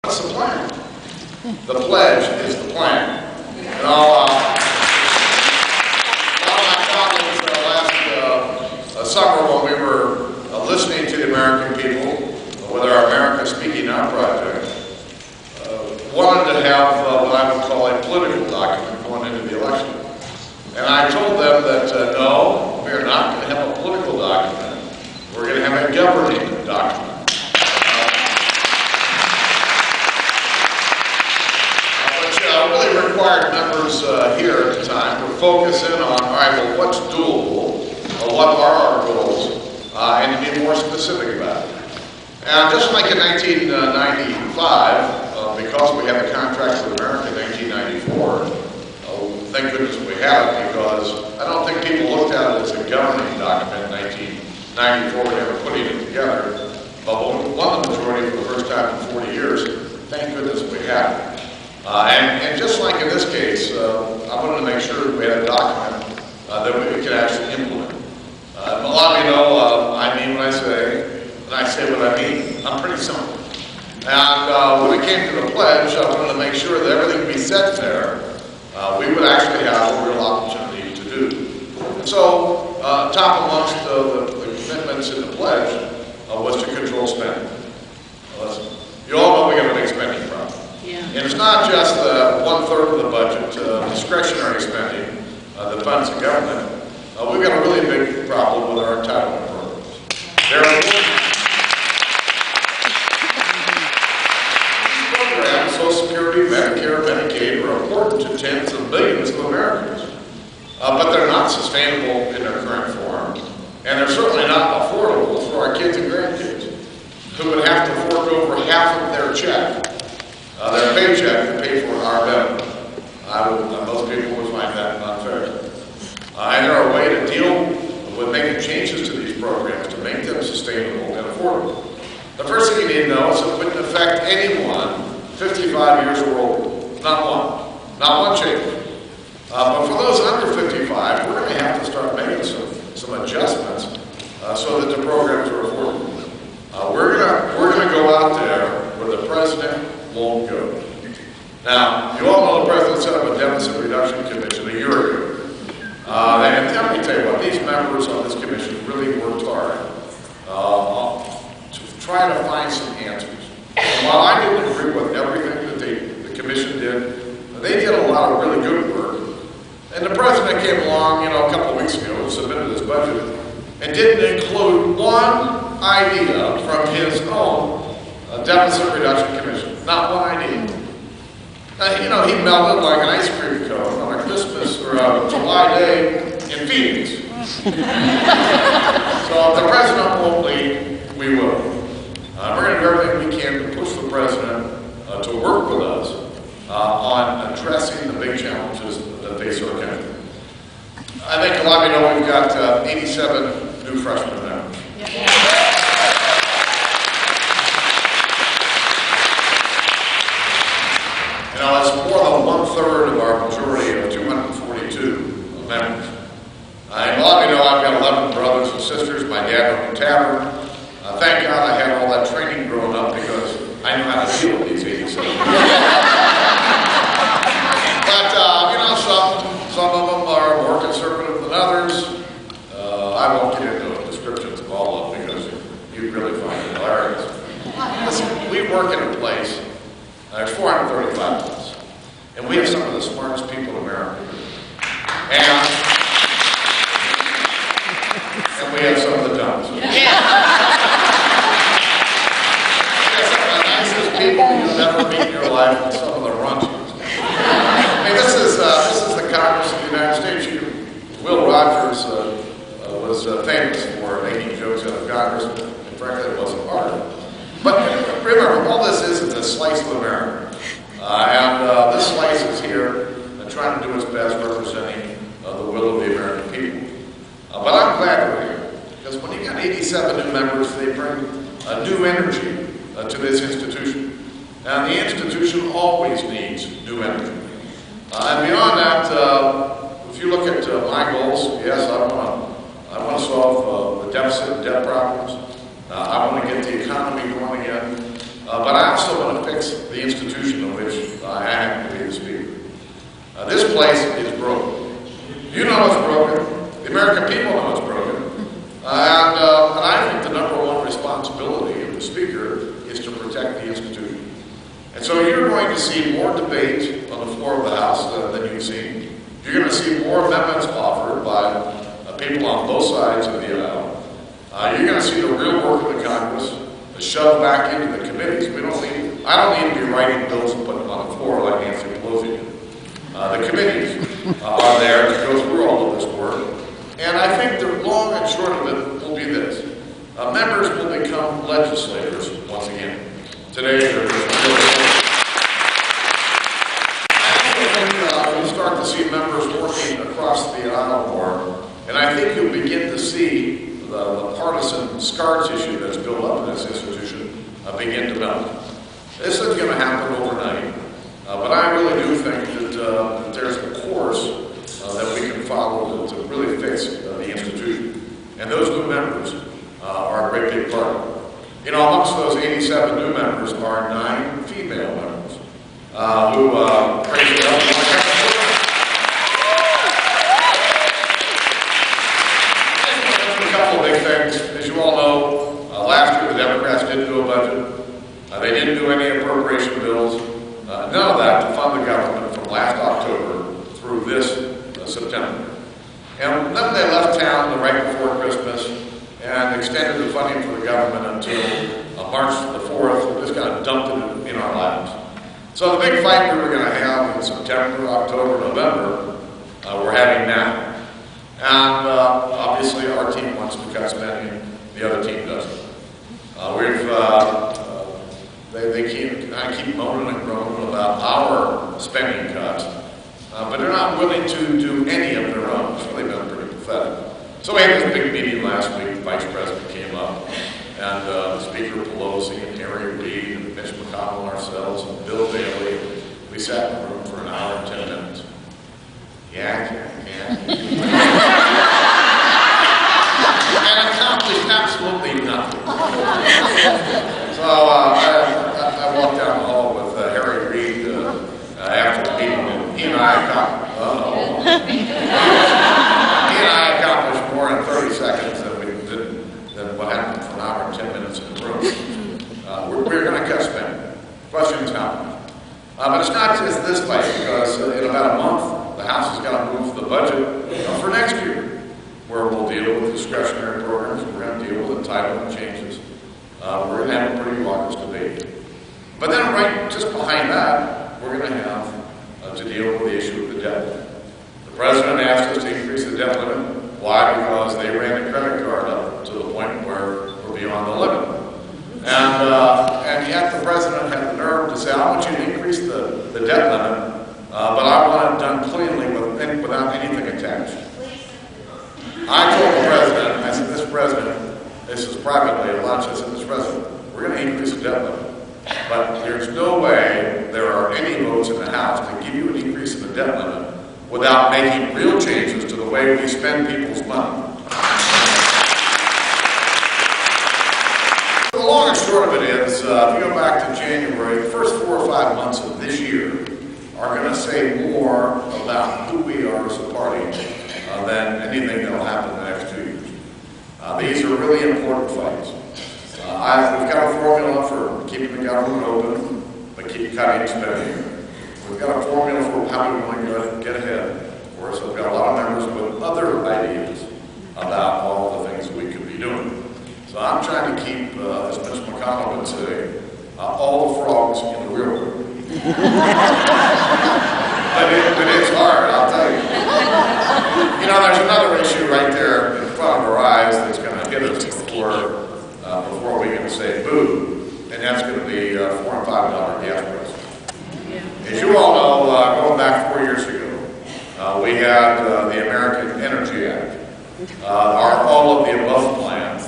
What's the plan? The pledge is the plan. You know, a lot of my colleagues last summer when we were listening to the American people with our America Speaking Out project, wanted to have what I would call a political document going into the election. And I told them that no, we are not going to have a political document. We're going to have a governing document. Really required members here at the time to focus in on, all right, well, what's doable, what are our goals, and to be more specific about it. And just like in 1995, because we had the contract with America in 1994, thank goodness we have it, because I don't think people looked at it as a governing document in 1994 when they were putting it together, but won the majority for the first time in 40 years. Thank goodness we have it. And just like in this case, I wanted to make sure that we had a document that we could actually implement. A lot of you know, I mean when I say what I mean, I'm pretty simple. And when it came to the pledge, I wanted to make sure that everything we said there, we would actually have a real opportunity to do. And so, top amongst the commitments in the pledge was to control spending. You all know we got a big spending problem. Yeah. And it's not just 1/3 of the budget, discretionary spending that funds the government. We've got a really big problem with our entitlement programs. These programs, Social Security, Medicare, Medicaid, are important to tens of millions of Americans. But they're not sustainable in their current form. And they're certainly not affordable for our kids and grandkids, who would have to fork over half of their check. Their paycheck to pay for our benefit. Most people would find that unfair. And there are a way to deal with making changes to these programs to make them sustainable and affordable. The first thing you need to know is it wouldn't affect anyone 55 years or older. Not one change. But for those under 55, we're going to have to start making some adjustments so that the programs are affordable. We're going to go out there where the president won't go. Now, you all know the president set up a deficit reduction commission a year ago. And let me tell you what, these members on this commission really worked hard to try to find some answers. And while I didn't agree with everything that the commission did, they did a lot of really good work. And the president came along, a couple of weeks ago and submitted his budget and didn't include one idea from his own deficit reduction commission. Not one idea. He melted like an ice cream cone on a Christmas or a July day in Phoenix. So if the president won't lead, we will. We're going to do everything we can to push the president to work with us on addressing the big challenges that face our country. I think a lot of you know we've got 87 new freshman members. That's more than 1/3 of our majority of 242 members. And a lot of you know I've got 11 brothers and sisters. My dad owned a tavern. Thank God I had all that training growing up because I knew how to deal with these 87. But, some of them are more conservative than others. I won't get into descriptions of all of them because you'd really find it hilarious. Listen, we work in a place, there's 435 of us, and we have some of the smartest people in America. And we have some of the dumbest. Yeah. We have some of the nicest people you'll ever meet in your life, and some of the raunchiest. I mean, this is the Congress of the United States. Will Rogers was famous for making jokes out of Congress, and frankly, it wasn't part of it. But remember, all this is a slice of America. And this slice is here and trying to do its best representing the will of the American people. But I'm glad we're here, because when you got 87 new members, they bring a new energy to this institution. And the institution always needs new energy. And beyond that, if you look at my goals, yes, I want to solve the deficit and debt problems. I want to get the economy going again. but I also want to fix the institution of which I happen to be the speaker. This place is broken. You know it's broken. The American people know it's broken. And I think the number one responsibility of the speaker is to protect the institution. And so you're going to see more debate on the floor of the House than you've seen. You're going to see more amendments offered by people on both sides of the aisle. You're going to see the real work of the Congress shoved back into the committees. I don't need to be writing bills and putting them on the floor like Nancy Pelosi did. The committees are there to go through all of this work. And I think the long and short of it will be this. Members will become legislators once again. Today, they're just we'll start to see members working across the aisle more. And I think you'll begin to see the partisan scar tissue that's built up in this institution begin to melt. This isn't going to happen overnight. But I really do think that there's a course that we can follow to really fix the institution. And those new members are a great big part of it. You know, amongst those 87 new members are 9 female members who praise the Lord. A couple of big things. As you all know, last year the Democrats didn't do a budget. They didn't do any appropriation bills. None of that to fund the government from last October through this September. And then they left town the right before Christmas and extended the funding for the government until March the 4th. Just kind of dumped it in our laps. So the big fight we were going to have in September, October, November, we're having now. And obviously our team wants to cut spending, the other team doesn't. I keep moaning and groaning about our spending cuts, but they're not willing to do any of their own. It's really been pretty pathetic. So we had this big meeting last week. The Vice President came up, and Speaker Pelosi and Harry Reid and Mitch McConnell and ourselves and Bill Bailey. We sat in the room for an hour and 10 minutes. Yeah. And accomplished absolutely nothing. So I walked down the hall with Harry Reid after the meeting, and he and I accomplished more in 30 seconds than what happened for an hour and 10 minutes in the room. We're going to cut spending. Question is how much? But it's not just this fight, because in about a month, the House has got to move the budget for next year, where we'll deal with discretionary programs, we're going to deal with entitlement changes. We're going to have a pretty large debate. But then right just behind that, we're going to have to deal with the issue of the debt limit. The President asked us to increase the debt limit. Why? Because they ran the credit card up to the point where we're beyond the limit. And yet the President had the nerve to say, I want you to increase the debt limit, but I want it done cleanly without anything attached. I told the President, I said, Mr. President, this is privately at lunch, I said, Mr. President, we're going to increase the debt limit. But there's no way there are any votes in the House to give you an increase in the debt limit without making real changes to the way we spend people's money. The long and short of it is, if you go back to January, the first 4 or 5 months of this year are going to say more about who we are as a party than anything that will happen in the next 2 years. These are really important fights. We've got a formula for keeping the government open, but keep cutting spending. We've got a formula for how we want to get ahead. Of course, I've got a lot of members with other ideas about all the things that we could be doing. So I'm trying to keep, as Mitch McConnell would say, all the frogs in the real room. But it's hard, I'll tell you. You know, there's another issue right there in front of our eyes that's going to hit us before we can say boo, and that's going to be $4 and $5 gas prices. As you all know, going back 4 years ago, we had the American Energy Act, our all of the above plan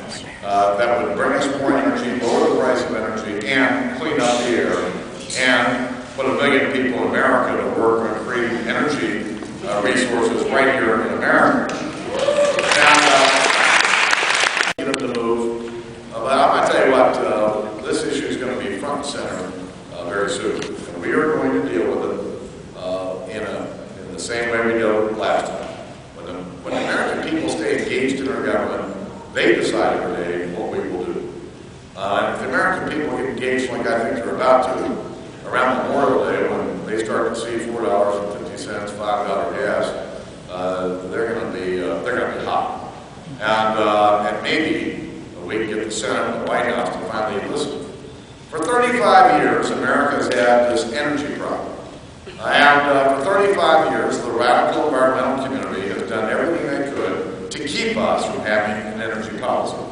that would bring us more energy, lower the price of energy, and clean up the air, and put 1 million people in America to work on creating energy resources right here in America. And get them to move. But I'm going to tell you what, this issue is going to be front and center very soon. And we are going to deal with it in the same way we dealt with it last time. When the American people stay engaged in our government, they decide every day what we will do. And if the American people get engaged like I think they're about to, around Memorial Day, when they start to see $4.50, $5 gas, they're going to be hot. And maybe we can get the Senate and the White House to finally listen. For 35 years, America has had this energy problem. And for 35 years, the radical environmental community has done everything they could to keep us from having an energy policy.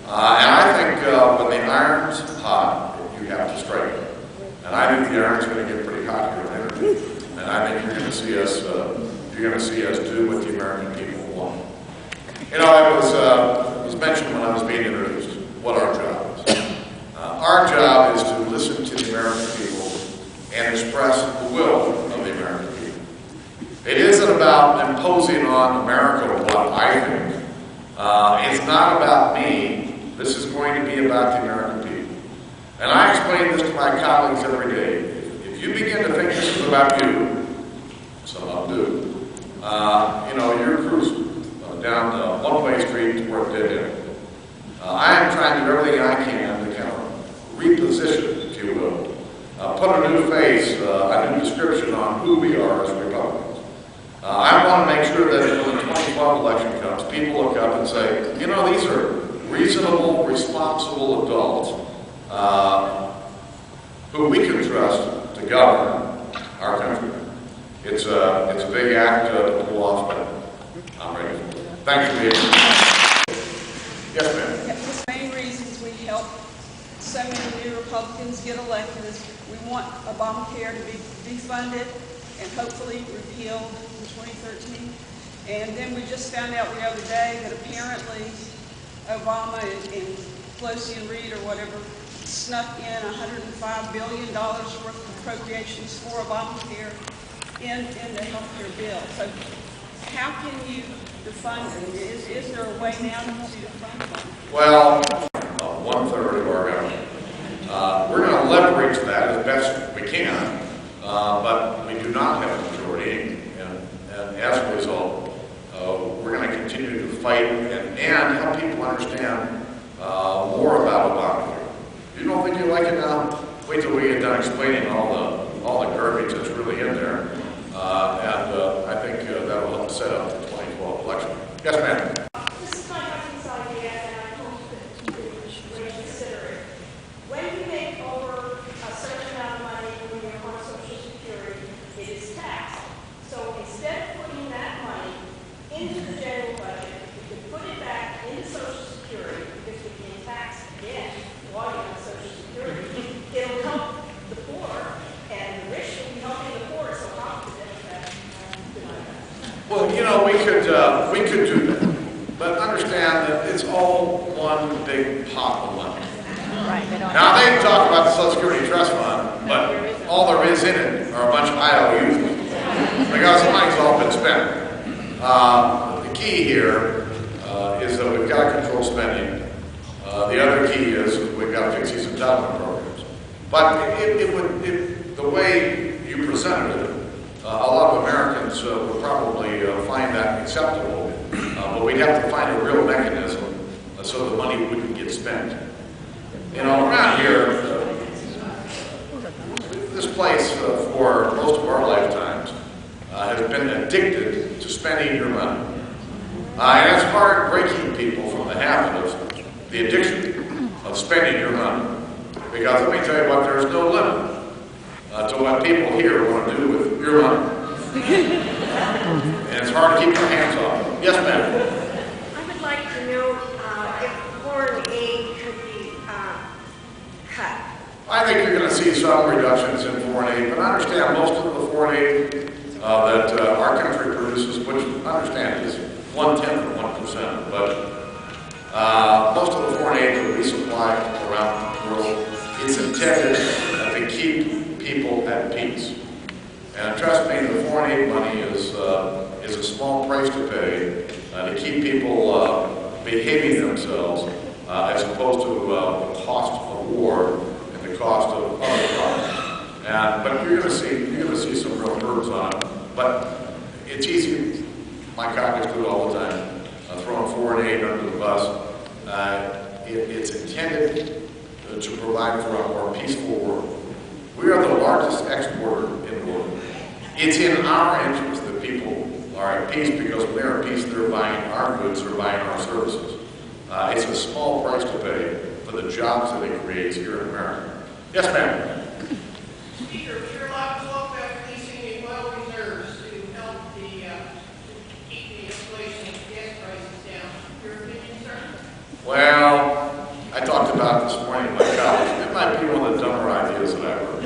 And I think when the iron's hot, you have to strike it. And I think the iron's going to get pretty hot here in energy. And I think you're going to see us do what the American people want. You know, it was mentioned when I was being introduced what our job is. Our job is to listen to the American people and express the will of the American people. It isn't about imposing on America what I think. It's not about me. This is going to be about the American people. And I explain this to my colleagues every day. If you begin to think this is about you, some of them do, you know, you're cruising down one-way street toward a dead end. I am trying to do everything I can to kind of reposition, if you will, put a new face, a new description on who we are as Republicans. I want to make sure that when the 2012 election comes, people look up and say, you know, these are reasonable, responsible adults who we can trust to govern our country. It's a big act to pull off, but I'm ready for it. Thanks for being here. Yes, ma'am. The main reasons we help so many new Republicans get elected is we want Obamacare to be defunded and hopefully repealed in 2013. And then we just found out the other day that apparently Obama and Pelosi and Reid or whatever snuck in $105 billion worth of appropriations for Obamacare in the health care bill. So how can you defund it? Is there a way now to defund it? Well, 1/3 of our government. We're going to leverage that as best we can, but we do not have a majority, and as a result, we're going to continue to fight and help people understand more about Obamacare. If you don't think you like it now, wait till we get done explaining all the garbage that's really in there, and I think that will help set up the 2012 election. Yes, ma'am. This is my husband's idea, and I hope that you could reconsider it. When you make over a certain amount of money when you're on Social Security, it is taxed. So instead of putting that money into the general budget, you can put it back into Social Security because we can tax again while you're on Social Security. It'll help the poor, and the rich will be helping the poor. So how could that deny that? Well, you know, we could do that, but understand that it's all one big pot of money. Now they talk about the Social Security Trust Fund, but all there is in it are a bunch of IOUs because the money's all been spent. The key here is that we've got to control spending. The other key is we've got to fix these entitlement programs. But the way you presented it, a lot of Americans would probably find that acceptable, but we'd have to find a real mechanism so the money wouldn't get spent. You know, around here, this place for most of our lifetimes has been addicted to spending your money. And it's hard breaking people from the habit of the addiction of spending your money. Because let me tell you what, there's no limit to what people here want to do with your money. And it's hard to keep your hands off it. Yes, ma'am. I would like to know if foreign aid could be cut. I think you're going to see some reductions in foreign aid, but understand most of the foreign aid that our country produces, which understand is 1/10 of 1% of the budget. Most of the foreign aid that we supply around the world is intended to keep people at peace. And trust me, the foreign aid money is a small price to pay to keep people behaving themselves as opposed to the cost of war and the cost of other problems. But you're going to see some real hurdles on it. But it's easy. My colleagues do it all the time, throwing 4 and 8 under the bus. It's intended to provide for a more peaceful world. We are the largest exporter in the world. It's in our interest that people are at peace, because when they're at peace, they're buying our goods, they're buying our services. It's a small price to pay for the jobs that it creates here in America. Yes, ma'am. Speaker, we hear a lot of talk about releasing the oil reserves to help keep the inflation and gas prices down. Your opinion, sir? Well, I talked about it this morning in my college. It might be one of the dumber ideas that I've heard.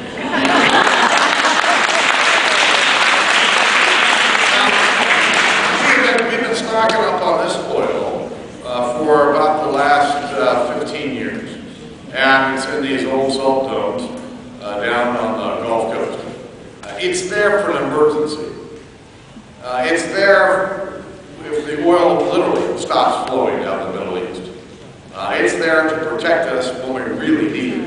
We've been stocking up on this oil for about the last 15 years. And it's in these old salt domes down on the Gulf Coast. It's there for an emergency. It's there if the oil literally stops flowing down the Middle East. It's there to protect us when we really need it.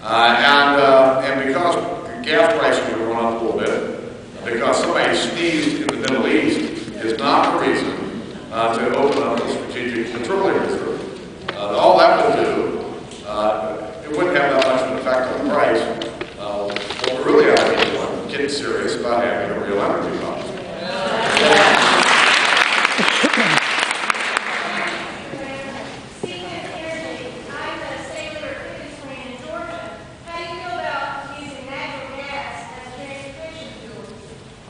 And because gas prices are going up a little bit, because somebody sneezed in the Middle East, is not a reason to open up the strategic petroleum reserve. All that would do, it wouldn't have that much of an effect on the price. What we really ought to be doing, getting serious about having a real energy policy.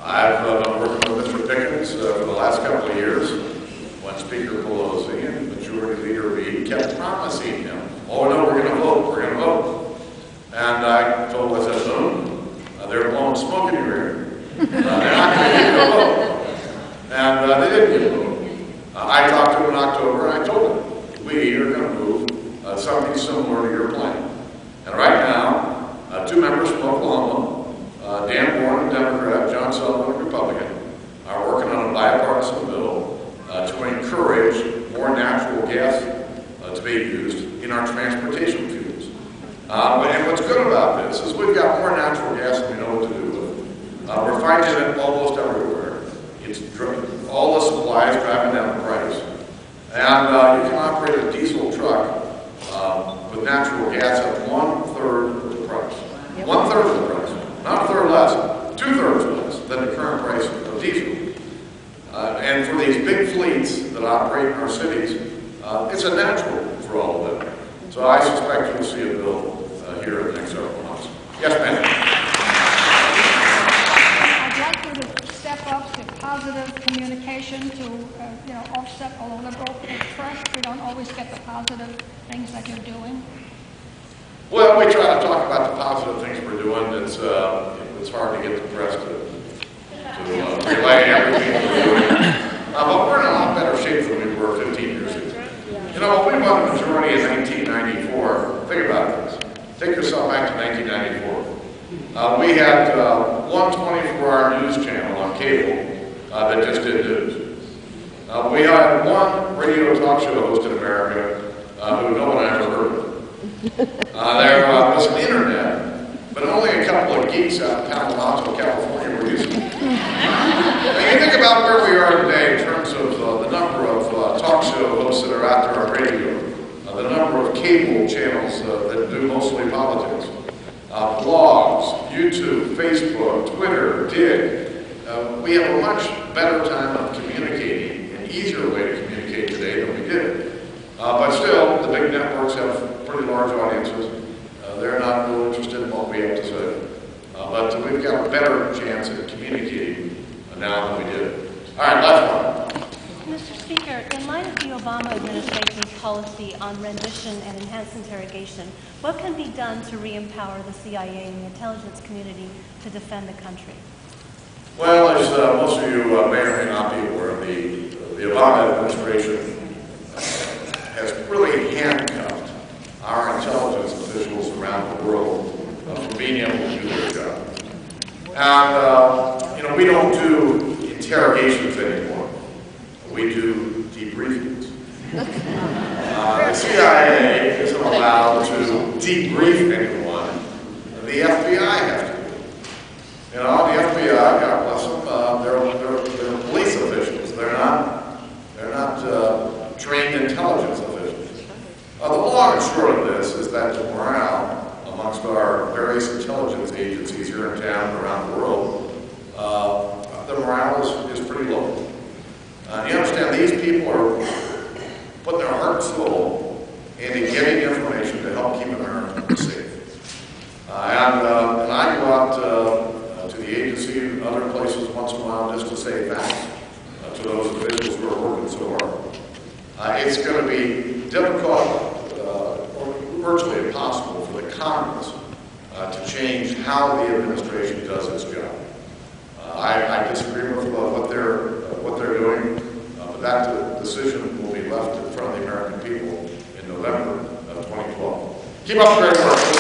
I've been working with Mr. Pickens for the last couple of years, when Speaker Pelosi and Majority Leader Reid kept promising him, oh no, we're going to vote, we're going to vote. And I told him, I said, no, they're blowing smoke in your ear. They're not going to give you a vote. And they didn't give a vote. I talked to him in October, and I told him, we are going to move something similar to your plan. And right now, 2 members from Oklahoma, Dan Boehner, a Democrat, John Sullivan, a Republican, are working on a bipartisan bill to encourage more natural gas to be used in our transportation fuels. And what's good about this is we've got more natural gas than we know what to do with. We're finding it almost everywhere. It's all the supply is driving down the price. And you can operate a diesel truck with natural gas at 1/3 of the price. 1/3 of the price. Not a third less, 2/3 less than the current price of diesel. And for these big fleets that operate in our cities, it's a natural for all of them. So I suspect you'll see a bill here in the next several months. Yes, ma'am. I'd like you to step up to positive communication to, offset all the liberal press. We don't always get the positive things that you're doing. Well, we try to talk about the positive things we're doing. It's hard to get the press to relay everything we're doing. But we're in a lot better shape than we were 15 years ago. When we won the majority in 1994, think about this. Take yourself back to 1994. We had one 24-hour news channel on cable that just did news. We had one radio talk show host in America who no one ever heard of. There was an internet, but only a couple of geeks out in Palo Alto, California were using it. Now you think about where we are today in terms of the number of talk show hosts that are out there on radio, the number of cable channels that do mostly politics, blogs, YouTube, Facebook, Twitter, Dig. We have a much better time of communicating, an easier way to communicate today than we did. But still, the big networks have pretty large audiences. They're not real interested in what we have to say. But we've got a better chance at communicating now than we did. All right, last one. Mr. Speaker, in light of the Obama administration's policy on rendition and enhanced interrogation, what can be done to re-empower the CIA and the intelligence community to defend the country? Well, as most of you may or may not be aware, the Obama administration has really handcuffed our intelligence officials around the world from being able to do their job. And, we don't do interrogations anymore. We do debriefings. The CIA isn't allowed to debrief anyone. The FBI has to do You know, the FBI, God bless them, they're police officials. They're not trained intelligence officials. The long and short of this is that the morale amongst our various intelligence agencies here in town and around the world, the morale is pretty low. You understand, these people are putting their heart and soul into getting information to help keep Americans safe. And I go out to the agency and other places once in a while just to say thanks to those officials who are working so hard. It's going to be difficult, or virtually impossible for the Congress to change how the administration does its job. I disagree with what they're doing, but that decision will be left in front of the American people in November of 2012. Keep up the great work.